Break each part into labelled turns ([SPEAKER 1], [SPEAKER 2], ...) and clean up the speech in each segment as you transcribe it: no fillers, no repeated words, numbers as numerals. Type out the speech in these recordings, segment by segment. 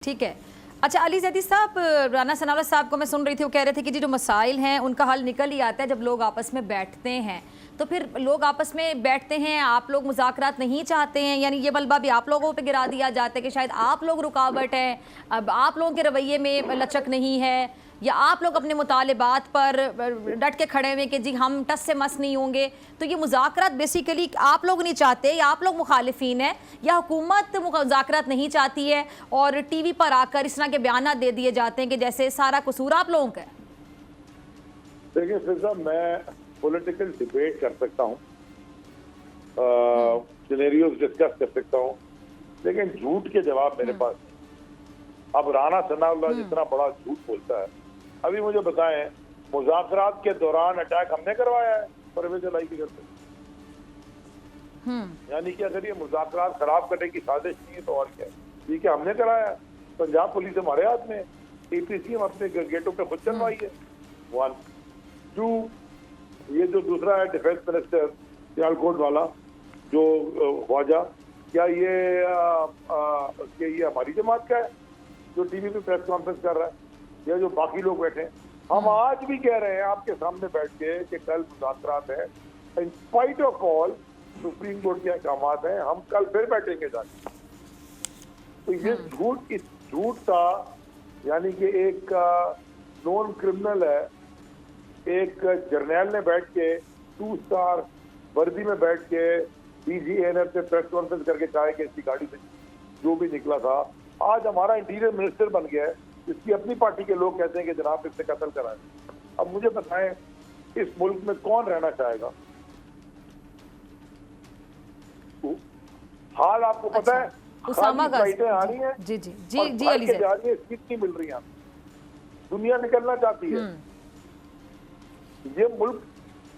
[SPEAKER 1] ٹھیک ہے. اچھا علی زیدی صاحب، رانا ثناءاللہ صاحب کو میں سن رہی تھی، وہ کہہ رہے تھے کہ جو مسائل ہیں ان کا حل نکل ہی آتا ہے جب لوگ آپس میں بیٹھتے ہیں. تو پھر لوگ آپس میں بیٹھتے ہیں، آپ لوگ مذاکرات نہیں چاہتے ہیں، یعنی یہ بلبہ بھی آپ لوگوں پہ گرا دیا جاتا ہے کہ شاید آپ لوگ رکاوٹ ہیں، اب آپ لوگوں کے رویے میں لچک نہیں ہے، یا آپ لوگ اپنے مطالبات پر ڈٹ کے کھڑے ہوئے کہ جی ہم ٹس سے مس نہیں ہوں گے. تو یہ مذاکرات بیسیکلی آپ لوگ نہیں چاہتے، یا آپ لوگ مخالفین ہیں، یا حکومت مذاکرات نہیں چاہتی ہے اور ٹی وی پر آ کر اس طرح کے بیانات دے دیے جاتے ہیں کہ جیسے سارا قصور آپ لوگوں کا ہے؟
[SPEAKER 2] دیکھیں فضا، میں پولیٹیکل ڈیبیٹ کر سکتا ہوں، سینیریوز ڈسکس کر سکتا ہوں، لیکن جھوٹ کے جواب میرے پاس نہیں. اب رانا ثناءاللہ جتنا بڑا جھوٹ بولتا ہے، ابھی مجھے بتائیں مذاکرات کے دوران اٹیک ہم نے کروایا ہے پرویز الہی کے گھر پہ؟ یعنی کہ اگر یہ مذاکرات خراب کرنے کی سازش نہیں ہے تو اور کیا ہے؟ ٹھیک ہے، ہم نے کرایا ہے، پنجاب پولیس ہمارے ہاتھ میں، ای پی سی ہم اپنے گیٹوں پہ خود چلوائی ہے. 1 2 یہ جو دوسرا ہے ڈیفینس منسٹر سیالکوٹ والا جو خواجہ، کیا یہ ہماری جماعت کا ہے جو ٹی وی پہ پریس کانفرنس کر رہا ہے، یا جو باقی لوگ بیٹھے ہیں؟ ہم آج بھی کہہ رہے ہیں آپ کے سامنے بیٹھ کے کہ کل مذاکرات ہے، in spite of all supreme court کے احکامات ہیں، ہم کل پھر بیٹھیں گے جا کے. تو یہ جھوٹ، اس جھوٹ کا یعنی کہ ایک نون کرمنل ہے، ایک جرنیل نے بیٹھ کے 2 اسٹار وردی میں بیٹھ کے ڈی جی اے سے پریس کانفرنس کر کے چاہے کہ اس کی گاڑی سے جو بھی نکلا تھا، آج ہمارا انٹیریئر منسٹر بن گیا ہے، اس کی اپنی پارٹی کے لوگ کہتے ہیں کہ جناب اس سے قتل کرائیں. اب مجھے بتائیں اس ملک میں کون رہنا چاہے گا؟ حال آپ کو پتہ ہے،
[SPEAKER 1] اسامہ
[SPEAKER 2] فلائٹیں آ رہی ہیں
[SPEAKER 1] جی جی جی
[SPEAKER 2] اور
[SPEAKER 1] جی
[SPEAKER 2] بھر
[SPEAKER 1] علی
[SPEAKER 2] کے
[SPEAKER 1] زیدی
[SPEAKER 2] جا رہی ہیں، سیٹ نہیں مل رہی ہیں، دنیا نکلنا چاہتی ہے. یہ ملک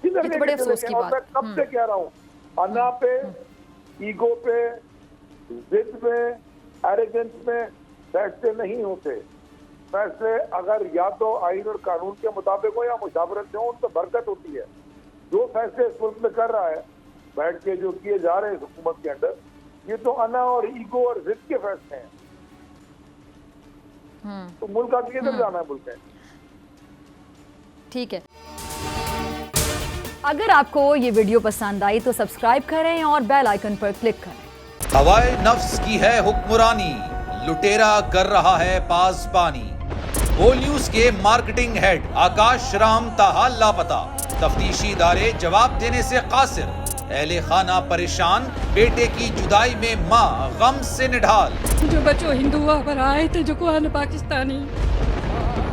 [SPEAKER 2] کدھر لے کے چلے گئے؟ اور میں کب سے کہہ رہا ہوں، انا پہ، ایگو پہ، ضد میں، ایروگنس میں فیصلے نہیں ہوتے. فیصلے اگر یا تو آئین اور قانون کے مطابق ہو یا مشاورت سے ہو، ان تو برکت ہوتی ہے. جو فیصلے اس ملک میں کر رہا ہے بیٹھ کے جو کیے جا رہے ہیں اس حکومت کے اندر، یہ تو انا اور ایگو اور ضد کے فیصلے ہیں. تو ملک آگے کدھر جانا ہے ملک ہے؟
[SPEAKER 1] ٹھیک ہے. اگر آپ کو یہ ویڈیو پسند آئی تو سبسکرائب کریں اور بیل آئیکن پر کلک کریں.
[SPEAKER 3] ہوائے نفس کی ہے حکمرانی، لٹیرا کر رہا ہے پاسبانی. بول نیوز کے مارکیٹنگ ہیڈ آکاش رام تاحال لاپتہ، تفتیشی ادارے جواب دینے سے قاصر. اہل خانہ پریشان، بیٹے کی جدائی میں ماں غم سے نڈھال.
[SPEAKER 4] جو بچو ہندو پر آئے تھے جو کو پاکستانی،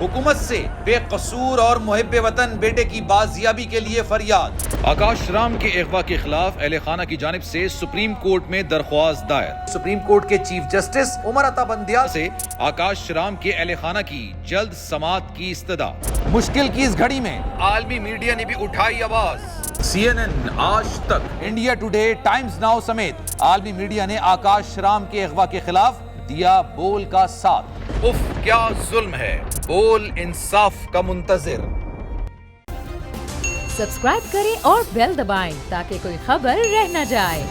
[SPEAKER 3] حکومت سے بے قصور اور محب وطن بیٹے کی بازیابی کے لیے فریاد. آکاش رام کے اغوا کے خلاف اہل خانہ کی جانب سے سپریم کورٹ میں درخواست دائر. سپریم کورٹ کے چیف جسٹس عمر عطا بندیال سے آکاش رام کے اہل خانہ کی جلد سماعت کی استدعا. مشکل کی اس گھڑی میں عالمی میڈیا نے بھی اٹھائی آواز. سی این این، آج تک، انڈیا ٹوڈے، ٹائمز ناؤ سمیت عالمی میڈیا نے آکاش رام کے اغوا کے خلاف دیا بول کا ساتھ. اف کیا ظلم ہے، بول انصاف کا منتظر.
[SPEAKER 5] سبسکرائب کریں اور بیل دبائیں تاکہ کوئی خبر رہ نہ جائے.